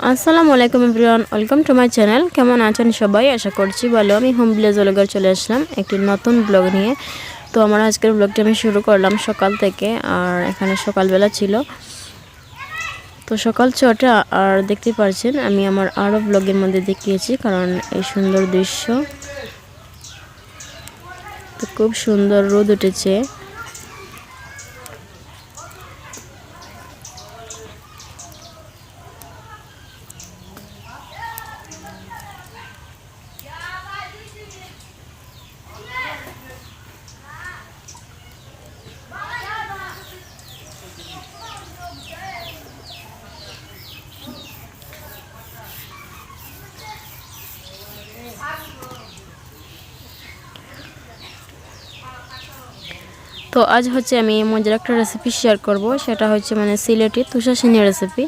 আসসালামু আলাইকুম everyone, welcome to my channel. কেমন আছেন সবাই? আশা করছি ভালো। আমি হোম ভিলেজ ওলগার চলে আসলাম একটি নতুন ব্লগ নিয়ে। তো আমার আজকের ব্লগটা আমি শুরু করলাম সকাল থেকে, আর এখানে সকালবেলা ছিল তো সকাল 6টা। আর দেখতে পাচ্ছেন আমি আমার আরও ব্লগের মধ্যে দেখিয়েছি, কারণ এই সুন্দর দৃশ্য। তো খুব সুন্দর রোদ উঠেছে। তো আজ হচ্ছে আমি মজার একটা রেসিপি শেয়ার করব, সেটা হচ্ছে সিলেটি তুষারসিনী রেসিপি।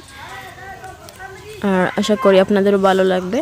আর আশা করি আপনাদেরও ভালো লাগবে।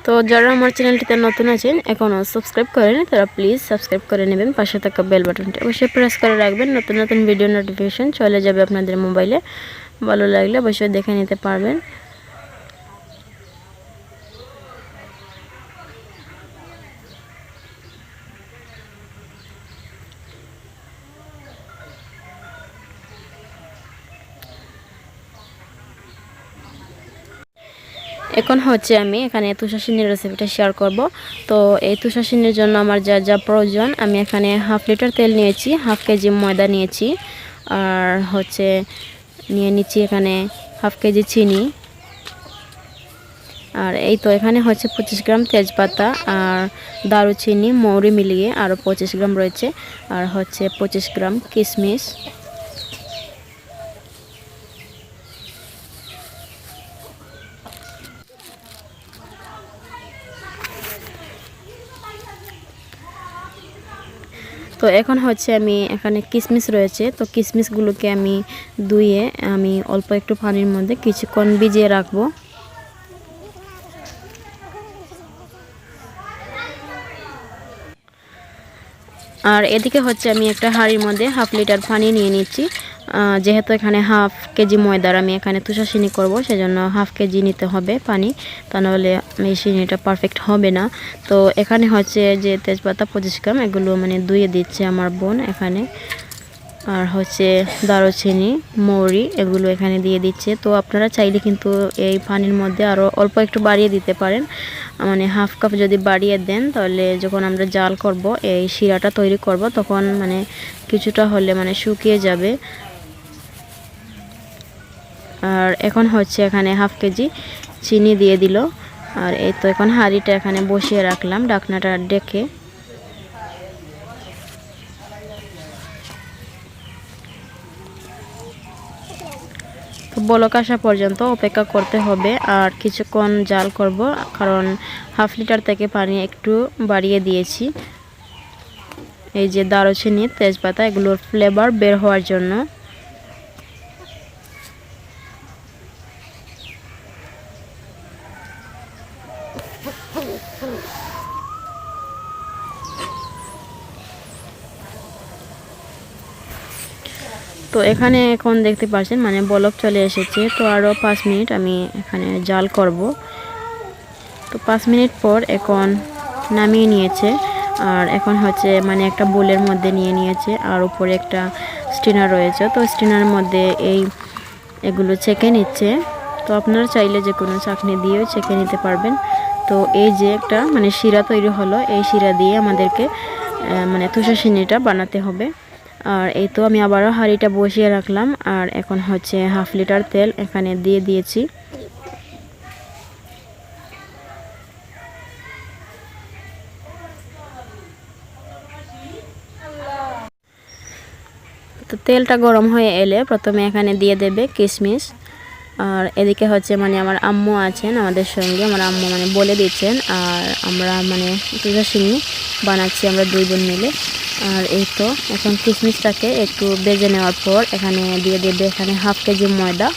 তো যারা আমার চ্যানেলটিতে নতুন আছেন, এখনও সাবস্ক্রাইব করেন, তারা প্লিজ সাবস্ক্রাইব করে নেবেন। পাশে থাকা বেল বাটনটি অবশ্যই প্রেস করে রাখবেন। নতুন নতুন ভিডিও নোটিফিকেশন চলে যাবে আপনাদের মোবাইলে। ভালো লাগলে অবশ্যই দেখে নিতে পারবেন। এখন হচ্ছে আমি এখানে তুষারসিনীর রেসিপিটা শেয়ার করব। তো এই তুষারসিনীর জন্য আমার যা যা প্রয়োজন, আমি এখানে হাফ লিটার তেল নিয়েছি, হাফ কেজি ময়দা নিয়েছি, আর হচ্ছে নিয়ে নিচ্ছি এখানে হাফ কেজি চিনি। আর এই তো এখানে হচ্ছে 25 গ্রাম তেজপাতা আর দারুচিনি মৌরি মিলিয়ে আরও 25 গ্রাম রয়েছে, আর হচ্ছে 25 গ্রাম কিশমিশ। তো এখন হচ্ছে আমি এখানে কিশমিশ রয়েছে, তো কিশমিশগুলোকে আমি ধুয়ে আমি অল্প একটু পানির মধ্যে কিছুক্ষণ ভিজিয়ে রাখবো। আর এদিকে হচ্ছে আমি একটা হাঁড়ির মধ্যে হাফ লিটার পানি নিয়ে নিচ্ছি। যেহেতু এখানে হাফ কেজি ময়দার আমি এখানে তুষারসিনী করব, সেজন্য হাফ কেজি নিতে হবে পানি, তা নাহলে এই সিনিটা পারফেক্ট হবে না। তো এখানে হচ্ছে যে তেজপাতা 25 গ্রাম, এগুলো ধুয়ে দিচ্ছে আমার বোন এখানে। আর হচ্ছে দারুচিনি মৌরি এগুলো এখানে দিয়ে দিচ্ছে। তো আপনারা চাইলে কিন্তু এই পানির মধ্যে আরও অল্প একটু বাড়িয়ে দিতে পারেন। হাফ কাপ যদি বাড়িয়ে দেন, তাহলে যখন আমরা জাল করব, এই শিরাটা তৈরি করব, তখন কিছুটা হলে শুকিয়ে যাবে। আর এখন হচ্ছে এখানে হাফ কেজি চিনি দিয়ে দিল। আর এই তো এখন হাঁড়িটা এখানে বসিয়ে রাখলাম ঢাকনাটা ডেকে। বলক আসা পর্যন্ত অপেক্ষা করতে হবে আর কিছুক্ষণ জাল করব, কারণ হাফ লিটার থেকে পানি একটু বাড়িয়ে দিয়েছি এই যে দারুচিনি তেজপাতা এগুলোর ফ্লেভার বের হওয়ার জন্য। তো এখানে এখন দেখতে পাচ্ছেন বলক চলে এসেছে। তো আরও 5 মিনিট আমি এখানে জাল করব। তো 5 মিনিট পর এখন নামিয়ে নিয়েছে। আর এখন হচ্ছে একটা বোলের মধ্যে নিয়ে নিয়েছে, আর উপরে একটা স্টিনার রয়েছে। তো স্টিনারের মধ্যে এগুলো ছেঁকে নিচ্ছে। তো আপনারা চাইলে যে কোনো চাকনি দিয়েও ছেঁকে নিতে পারবেন। তো এই যে একটা শিরা তৈরি হলো, এই শিরা দিয়ে আমাদেরকে তুষারসিনীটা বানাতে হবে। আর এই তো আমি আবারও হাঁড়িটা বসিয়ে রাখলাম। আর এখন হচ্ছে হাফ লিটার তেল এখানে দিয়ে দিয়েছি। তো তেলটা গরম হয়ে এলে প্রথমে এখানে দিয়ে দেবে কিশমিশ। আর এদিকে হচ্ছে মানে আমার আম্মু আছেন আমাদের সঙ্গে, আমার আম্মু মানে বলে দিচ্ছেন। আর আমরা মানে তুষারসিনি বানাচ্ছি আমরা 2 বোন মিলে। আর এই তো এখন কিশমিশটাকে একটু ভেজে নেওয়ার পর এখানে দিয়ে দেবে এখানে হাফ কেজি ময়দা।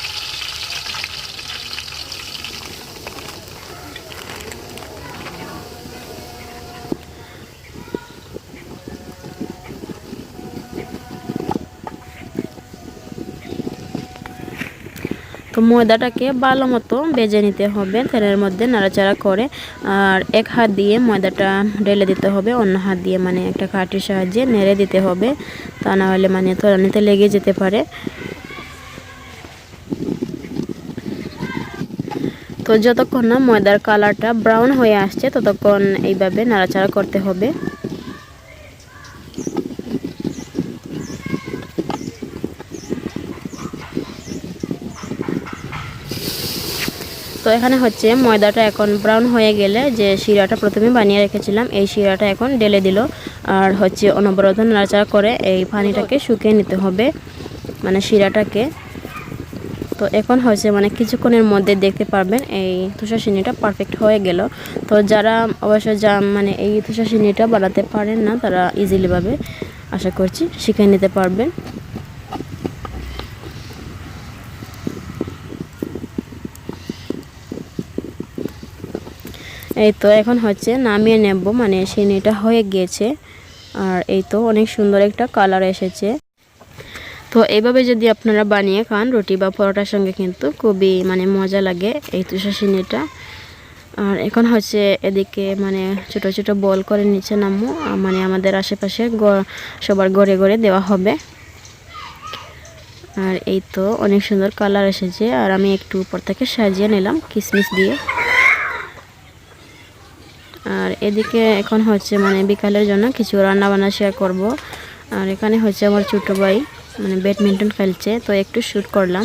তো ময়দাটাকে ভালো মতো ভেজে নিতে হবে তেলের মধ্যে নাড়াচাড়া করে। আর এক হাত দিয়ে ময়দাটা ঢেলে দিতে হবে, অন্য হাত দিয়ে মানে একটা কাঠির সাহায্যে নেড়ে দিতে হবে, তা না হলে মানে তলানিতে লেগে যেতে পারে। তো যতক্ষণ না ময়দার কালারটা ব্রাউন হয়ে আসছে ততক্ষণ এইভাবে নাড়াচাড়া করতে হবে। তো এখানে হচ্ছে ময়দাটা এখন ব্রাউন হয়ে গেলে যে শিরাটা প্রথমে বানিয়ে রেখেছিলাম এই শিরাটা এখন ঢেলে দিল। আর হচ্ছে অনবরত নাড়াচাড়া করে এই পানিটাকে শুকিয়ে নিতে হবে, মানে শিরাটাকে। তো এখন হয়েছে মানে কিছুক্ষণের মধ্যে দেখতে পারবেন এই তুষারসিনিটা পারফেক্ট হয়ে গেল। তো যারা অবশ্য মানে এই তুষারসিনিটা বানাতে পারেন না তারা ইজিলিভাবে আশা করছি শিখে নিতে পারবেন। এই তো এখন হচ্ছে নামিয়ে নেব, মানে সিনিটা হয়ে গিয়েছে। আর এই তো অনেক সুন্দর একটা কালার এসেছে। তো এইভাবে যদি আপনারা বানিয়ে খান রুটি বা পরোটার সঙ্গে কিন্তু খুবই মানে মজা লাগে এই তুষারসিনিটা। আর এখন হচ্ছে এদিকে মানে ছোট ছোট বল করে নিচে নামো, মানে আমাদের আশেপাশে সবার ঘরে ঘরে দেওয়া হবে। আর এই তো অনেক সুন্দর কালার এসেছে। আর আমি একটু উপর থেকে সাজিয়ে নিলাম কিশমিশ দিয়ে। আর এদিকে এখন হচ্ছে মানে বিকালের জন্য কিছু রান্না বান্না শেয়ার করব। আর এখানে হচ্ছে আমার ছোটো ভাই মানে ব্যাডমিন্টন খেলছে, তো একটু শ্যুট করলাম।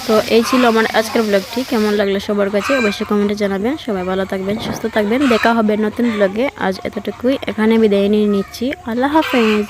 তো এই ছিল আমার আজকের ব্লগটি। কেমন লাগলো সবার কাছে অবশ্যই কমেন্টে জানাবেন। সবাই ভালো থাকবেন, সুস্থ থাকবেন। দেখা হবে নতুন ব্লগে। আজ এতটুকুই, এখানে বিদায় নিয়ে নিচ্ছি। আল্লাহ হাফেজ।